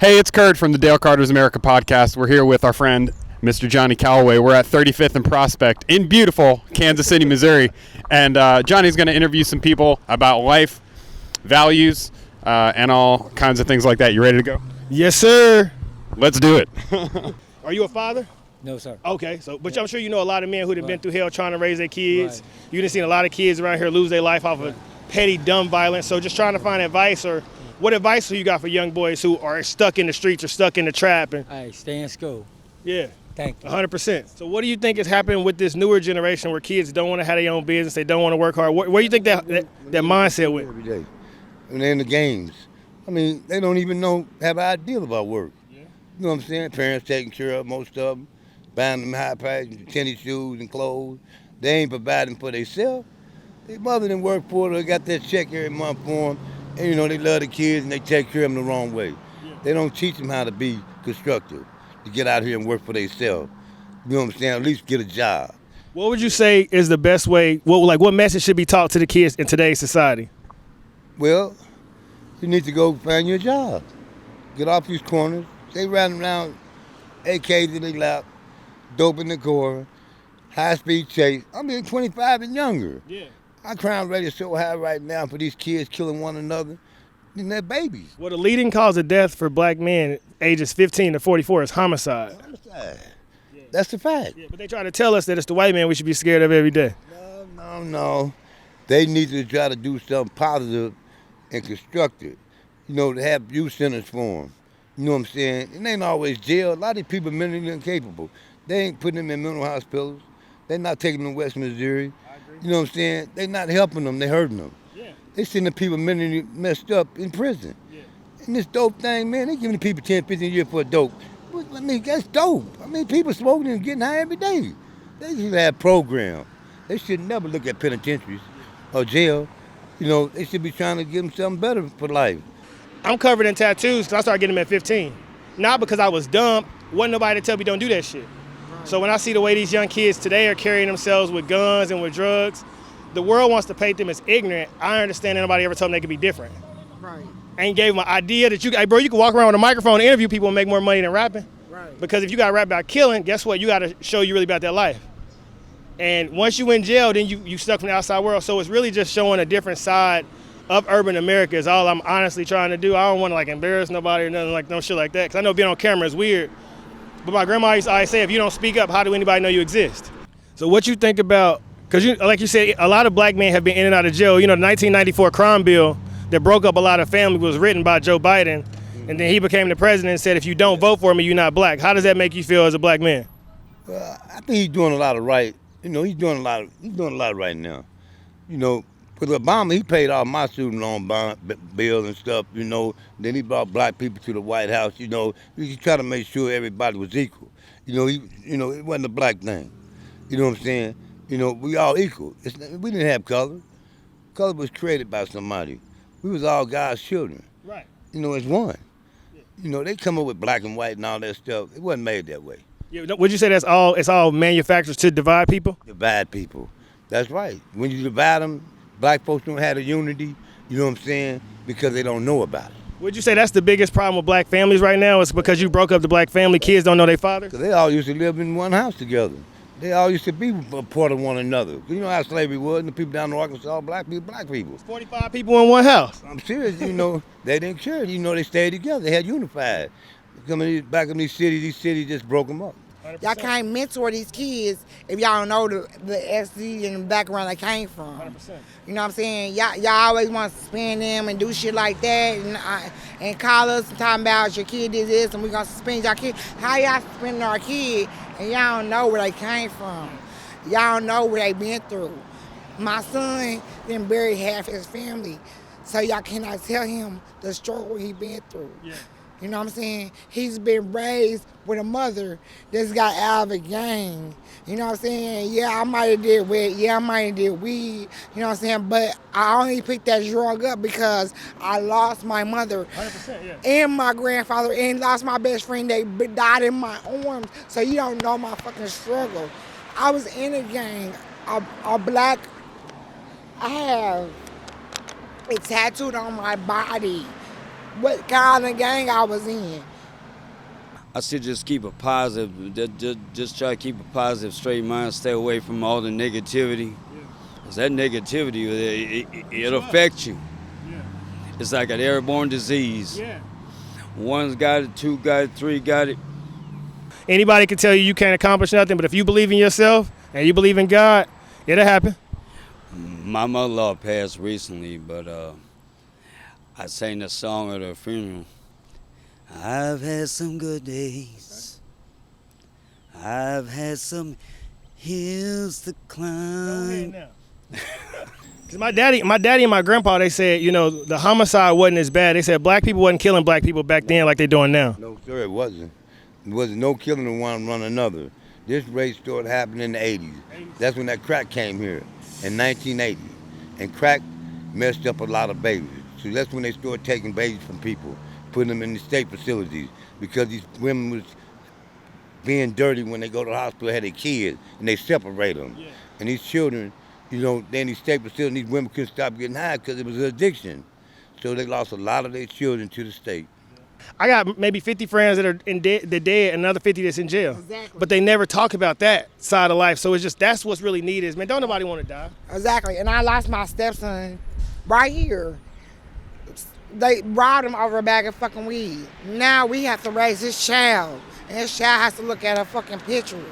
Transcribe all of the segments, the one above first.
Hey, it's Kurt from the Dale Carter's America podcast. We're here with our friend, Mr. Johnnie Calloway. We're at 35th and Prospect in beautiful Kansas City, Missouri. And Johnny's going to interview some people about life, values, and all kinds of things like that. You ready to go? Yes, sir. Let's do it. Are you a father? No, sir. Okay, but I'm sure you know a lot of men who've been through hell trying to raise their kids. Right. You've seen a lot of kids around here lose their life off of petty, dumb violence. So just trying to find advice, or what advice do you got for young boys who are stuck in the streets or stuck in the trap? And Hey, stay in school. yeah, Thank you. 100%. So what do you think is happening with this newer generation where kids don't want to have their own business, they don't want to work hard? Where do you think that mindset went? Every day. When they're in the games. I mean, they don't even have an idea about work. Yeah. You know what I'm saying? Parents taking care of most of them, buying them high price tennis shoes and clothes. They ain't providing for themselves. Their mother done work for them, they got that check every month for them. And you know, they love the kids and they take care of them the wrong way. Yeah. They don't teach them how to be constructive, to get out here and work for themselves. You know what I'm saying? At least get a job. What would you say is the best way, what message should be taught to the kids in today's society? Well, you need to go find your job. Get off these corners. They riding around AKs in their lap, dope in the car, high-speed chase. I mean, 25 and younger. Yeah. Our crime rate is so high right now for these kids killing one another, and they're babies. Well, the leading cause of death for black men ages 15 to 44 is homicide. Homicide. That's the fact. Yeah, but they try to tell us that it's the white man we should be scared of every day. No. They need to try to do something positive and constructive. You know, to have youth centers for them. You know what I'm saying? It ain't always jail. A lot of these people are mentally incapable. They ain't putting them in mental hospitals. They're not taking them to West Missouri. You know what I'm saying? They're not helping them. They're hurting them. Yeah. They sending people mentally messed up in prison. Yeah. And this dope thing, man, they giving the people 10, 15 years for a dope. I mean, that's dope. I mean, people smoking and getting high every day. They should have programs. They should never look at penitentiaries or jail. You know, they should be trying to give them something better for life. I'm covered in tattoos because I started getting them at 15. Not because I was dumb. Wasn't nobody to tell me don't do that shit. So when I see the way these young kids today are carrying themselves with guns and with drugs, the world wants to paint them as ignorant. I understand that nobody ever told them they could be different. Right. And gave them an idea that hey bro, you can walk around with a microphone and interview people and make more money than rapping. Right. Because if you got to rap about killing, guess what? You got to show you really about that life. And once you in jail, then you stuck from the outside world. So it's really just showing a different side of urban America is all I'm honestly trying to do. I don't want to embarrass nobody or nothing no shit like that. Because I know being on camera is weird. But my grandma used to always say, if you don't speak up, how do anybody know you exist? So what you think about, because like you said, a lot of black men have been in and out of jail. You know, the 1994 crime bill that broke up a lot of families was written by Joe Biden. And then he became the president and said, if you don't vote for me, you're not black. How does that make you feel as a black man? I think he's doing a lot of right. You know, he's doing a lot right now. You know, with Obama, he paid all my student loan bills and stuff, you know. Then he brought black people to the White House, you know. He tried to make sure everybody was equal. You know, it wasn't a black thing. You know what I'm saying? You know, we all equal. We didn't have color. Color was created by somebody. We was all God's children. Right. You know, it's one. You know, they come up with black and white and all that stuff. It wasn't made that way. Yeah, would you say it's all manufactured to divide people? Divide people. That's right. When you divide them, black folks don't have the unity, you know what I'm saying, because they don't know about it. Would you say that's the biggest problem with black families right now is because you broke up the black family, kids don't know their father? Because they all used to live in one house together. They all used to be a part of one another. You know how slavery was, and the people down in Arkansas, all black people. 45 people in one house. I'm serious, you know, they didn't care. You know, they stayed together. They had unified. Back in these cities just broke them up. 100%. Y'all can't mentor these kids if y'all don't know the SD and the background they came from. 100%. You know what I'm saying? Y'all always want to suspend them and do shit like that and call us and talking about your kid did this and we're going to suspend y'all kid. How y'all suspending our kid and y'all don't know where they came from? Y'all don't know where they been through. My son didn't bury half his family, so y'all cannot tell him the struggle he been through. Yeah. You know what I'm saying? He's been raised with a mother that's got out of a gang. You know what I'm saying? Yeah, I might have did weed. Yeah, I might have did weed. You know what I'm saying? But I only picked that drug up because I lost my mother 100%, yeah. and my grandfather and lost my best friend. They died in my arms. So you don't know my fucking struggle. I was in a gang, a black. I have it tattooed on my body what kind of gang I was in. I should just keep a positive, just try to keep a positive, straight mind, stay away from all the negativity. Because that negativity, it'll affect you. Yeah. It's like an airborne disease. Yeah. One's got it, two got it, three got it. Anybody can tell you can't accomplish nothing, but if you believe in yourself and you believe in God, it'll happen. My mother-in-law passed recently, but I sang the song at her funeral. I've had some good days. I've had some hills to climb. Go ahead now. Cause my daddy and my grandpa, they said, you know, the homicide wasn't as bad. They said black people wasn't killing black people back then like they're doing now. No, sir, it wasn't. There wasn't no killing of one another. This race started happening in the 80s. That's when that crack came here in 1980. And crack messed up a lot of babies. So that's when they started taking babies from people, putting them in the state facilities, because these women was being dirty when they go to the hospital, had their kids, and they separate them. Yeah. And these children, you know, they in these state facilities, these women couldn't stop getting high because it was an addiction. So they lost a lot of their children to the state. I got maybe 50 friends that are they're dead, and another 50 that's in jail. Exactly. But they never talk about that side of life. So it's just, that's what's really needed is, man, don't nobody want to die. Exactly. And I lost my stepson right here. They robbed him over a bag of fucking weed. Now we have to raise his child. And his child has to look at a fucking picture.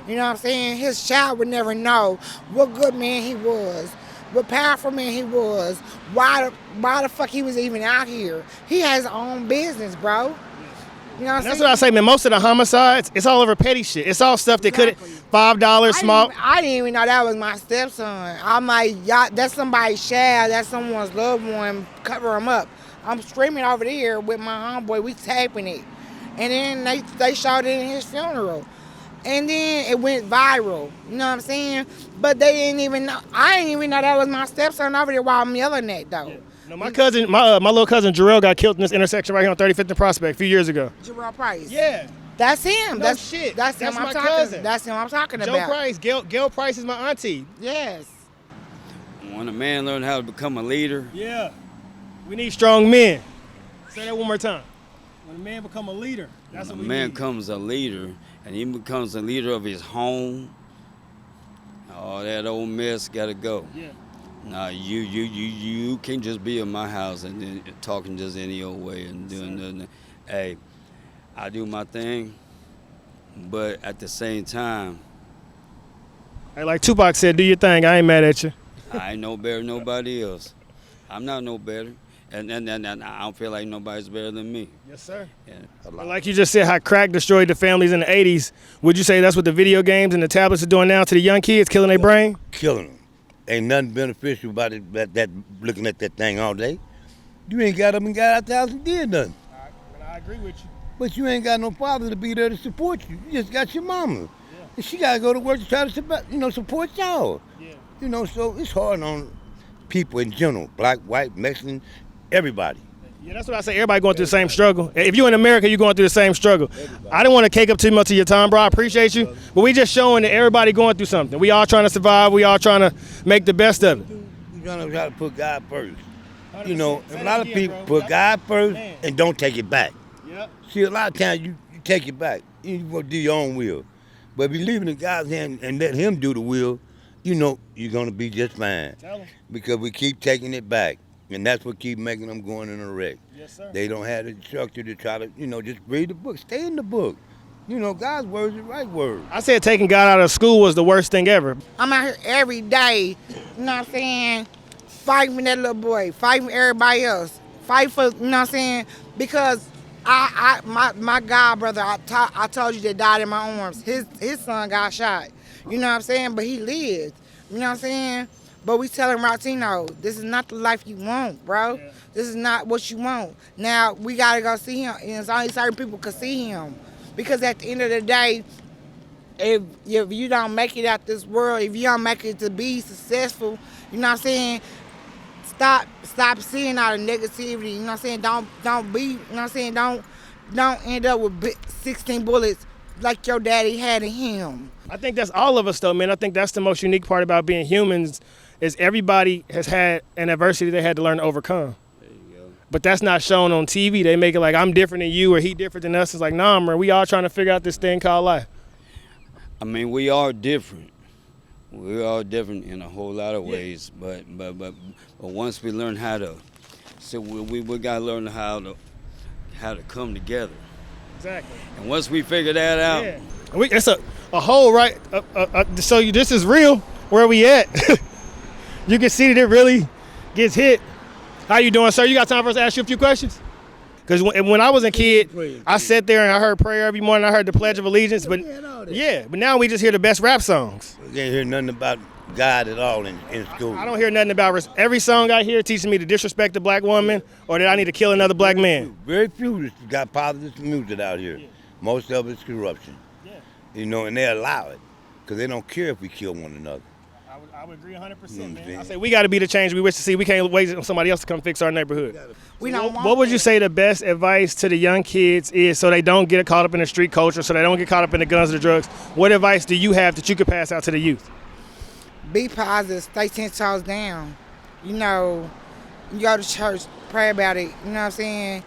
You know what I'm saying? His child would never know what good man he was, what powerful man he was, why the fuck he was even out here. He has his own business, bro. You know what I'm saying? That's what I say, man. Most of the homicides, it's all over petty shit. It's all stuff that could $5 small. I didn't even know that was my stepson. I'm like, y'all, that's somebody's child, that's someone's loved one, cover him up. I'm screaming over there with my homeboy, we taping it. And then they showed it in his funeral. And then it went viral, you know what I'm saying? But they didn't even know, I didn't even know that was my stepson over there while I'm yelling that though. Yeah. No, my cousin, my little cousin Jarrell got killed in this intersection right here on 35th and Prospect a few years ago. Jarrell Price. Yeah. That's him. No that's shit. That's him. My I'm talking. cousin. That's him. I'm talking Joe about. Price, Gail Price is my auntie. Yes. When a man learned how to become a leader, Yeah. We need strong men. Say that one more time. When a man become a leader, that's when what a we man need. becomes a leader, and he becomes a leader of his home, all that old mess gotta go. Yeah. Nah, you can't just be in my house and then talking just any old way and doing nothing. Hey, I do my thing, but at the same time, Hey, like Tupac said, do your thing. I ain't mad at you. I ain't no better than nobody else. I'm not no better, and I don't feel like nobody's better than me. Yes, sir. Yeah. But like you just said, how crack destroyed the families in the 80s. Would you say that's what the video games and the tablets are doing now to the young kids, killing their brain? Killing them. Ain't nothing beneficial about it, that looking at that thing all day. You ain't got up and got out the house and did nothing. I agree with you. But you ain't got no father to be there to support you. You just got your mama. Yeah. And she got to go to work to try to support y'all. Yeah. You know, so it's hard on people in general, black, white, Mexican, everybody. Yeah, that's what I say. Everybody going through the same struggle. If you're in America, you're going through the same struggle. Everybody. I didn't want to cake up too much of your time, bro. I appreciate you. But we just showing that everybody going through something. We all trying to survive. We all trying to make the best of it. We trying to put God first. You know, a lot of people put God first and don't take it back. Yep. See, a lot of times you take it back. You want to do your own will. But if you leave it in God's hand and let him do the will, you know you're going to be just fine. Tell him. Because we keep taking it back. And that's what keep making them going in a wreck. Yes, sir. They don't have the structure to try to, just read the book. Stay in the book. God's word is the right word. I said taking God out of school was the worst thing ever. I'm out here every day, you know what I'm saying, fighting for that little boy, fighting for everybody else, fight for, you know what I'm saying, because my god brother, I told you that died in my arms, his son got shot, you know what I'm saying, but he lived, you know what I'm saying. But we tell him, Latino, this is not the life you want, bro. Yeah. This is not what you want. Now, we got to go see him, and it's only certain people can see him. Because at the end of the day, if you don't make it out this world, if you don't make it to be successful, you know what I'm saying, stop seeing all the negativity, you know what I'm saying, don't be, you know what I'm saying, don't end up with 16 bullets like your daddy had in him. I think that's all of us, though, man. I think that's the most unique part about being humans is everybody has had an adversity they had to learn to overcome. There you go. but that's not shown on TV. They make it like I'm different than you or he different than us. It's like, nah, man, we all trying to figure out this thing called life. I mean, we are different. We are different in a whole lot of ways, but once we learn how to, so we gotta learn how to come together. Exactly. And once we figure that out, Yeah. It's a whole right. So this is real. Where we at? You can see that it really gets hit. How you doing, sir? You got time for us to ask you a few questions? Because when I was a kid, I sat there and I heard prayer every morning. I heard the Pledge of Allegiance. But yeah, but now we just hear the best rap songs. You can't hear nothing about God at all in school. I don't hear nothing about every song I hear teaching me to disrespect a black woman or that I need to kill another black man. Very few got positive music out here. Most of it's corruption. Yeah. You know, and they allow it because they don't care if we kill one another. I would agree 100%, You know man. I say we got to be the change we wish to see. We can't wait on somebody else to come fix our neighborhood. We don't want What would that. you say the best advice to the young kids is so they don't get caught up in the street culture, so they don't get caught up in the guns or the drugs? What advice do you have that you could pass out to the youth? Be positive, stay 10 toes down. You know, you go to church, pray about it. You know what I'm saying?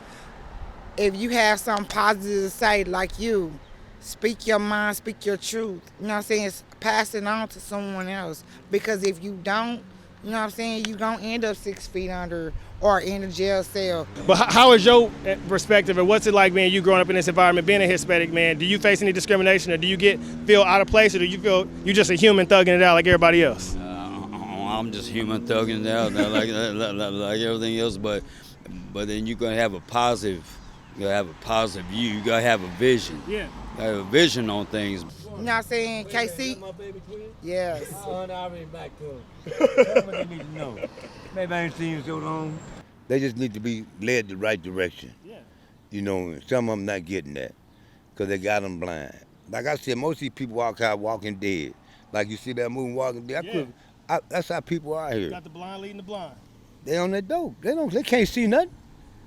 If you have something positive to say, like you, speak your mind, speak your truth. You know what I'm saying? Pass it on to someone else. Because if you don't, you know what I'm saying, you gonna end up 6 feet under or in a jail cell. But how is your perspective, and what's it like being you growing up in this environment, being a Hispanic man? Do you face any discrimination, or do you feel out of place, or do you feel you're just a human thugging it out like everybody else? I'm just human thugging it out like everything else. But then you're gonna have a positive. You gotta have a positive view. You gotta have a vision. Yeah. You gotta have a vision on things. You know what I'm saying, KC? Yes. I already back to them. That's what they need to know. Maybe I ain't seen you so long. They just need to be led the right direction. Yeah. You know, some of them not getting that because they got them blind. Like I said, most of these people walk out walking dead. Like you see that movie Walking Dead. That's how people are here. Got the blind leading the blind. They on that dope. They can't see nothing.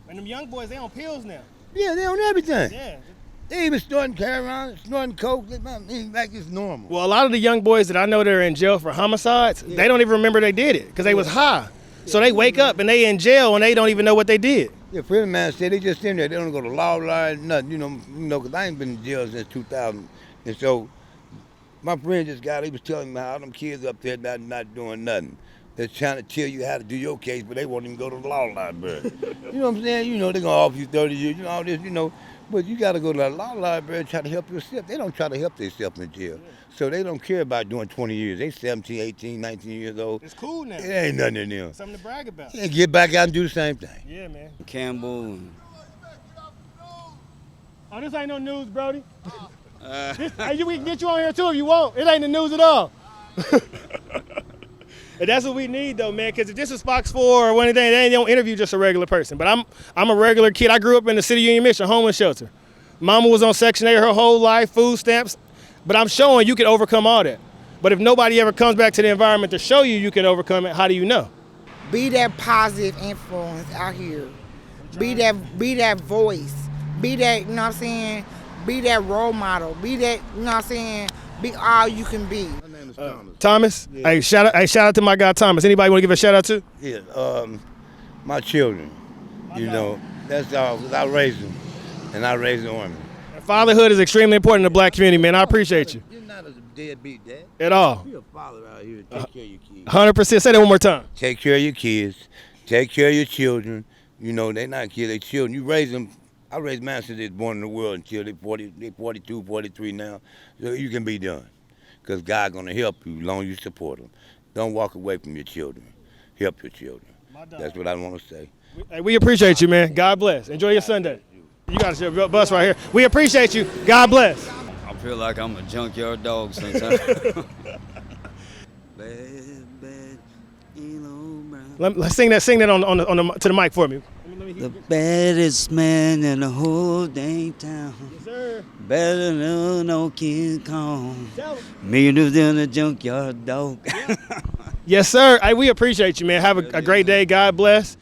And them young boys, they on pills now. Yeah, they on everything. Yeah. They even snorting carry around, snorting coke. Like it's normal. Well, a lot of the young boys that I know that are in jail for homicides, they don't even remember they did it because they was high. So they wake up and they in jail and they don't even know what they did. Yeah, friend of mine said they just in there. They don't go to law, nothing. You know, because I ain't been in jail since 2000. And so my friend just got, he was telling me how them kids up there not doing nothing. They're trying to tell you how to do your case, but they won't even go to the law library. You know what I'm saying? You know, they're going to offer you 30 years, you know, all this, you know. But you got to go to the law library and try to help yourself. They don't try to help themselves in jail. So they don't care about doing 20 years. They 17, 18, 19 years old. It's cool now. It ain't nothing in them. Something to brag about. And get back out and do the same thing. Yeah, man. Campbell. Oh, this ain't no news, Brody. We can get you on here too if you want. It ain't the news at all. And that's what we need though, man, because if this is Fox 4 or anything, they don't interview just a regular person. But I'm a regular kid. I grew up in the City of Union Mission, homeless shelter. Mama was on Section 8 her whole life, food stamps. But I'm showing you can overcome all that. But if nobody ever comes back to the environment to show you can overcome it, how do you know? Be that positive influence out here. Be that voice. Be that, you know what I'm saying? Be that role model. Be that, you know what I'm saying? Be all you can be. My name is Thomas. Thomas? Yeah. Hey, shout out to my guy Thomas. Anybody want to give a shout out to? Yeah, my children. You know, that's all. 'Cause I raised them, and I raised the women. Fatherhood is extremely important in the black community, man. I appreciate you. You're not a deadbeat dad. At all. You're a father out here. Take care of your kids. 100%. Say that one more time. Take care of your kids. Take care of your children. You know, they not kids, they children. You raise them. I raised mine since they was born in the world until they 42, 43 now. So you can be done. Because God going to help you as long as you support them. Don't walk away from your children. Help your children. That's what I want to say. Hey, we appreciate you, man. God bless. Enjoy your Sunday. You got a bus right here. We appreciate you. God bless. I feel like I'm a junkyard dog sometimes. Let's sing that on to the mic for me. The baddest man in the whole dang town. Yes, sir. Better than no King Kong. Tell 'em. Millionaires in a junkyard dog. Yes, sir. Hey, we appreciate you, man. Have a great day. God bless.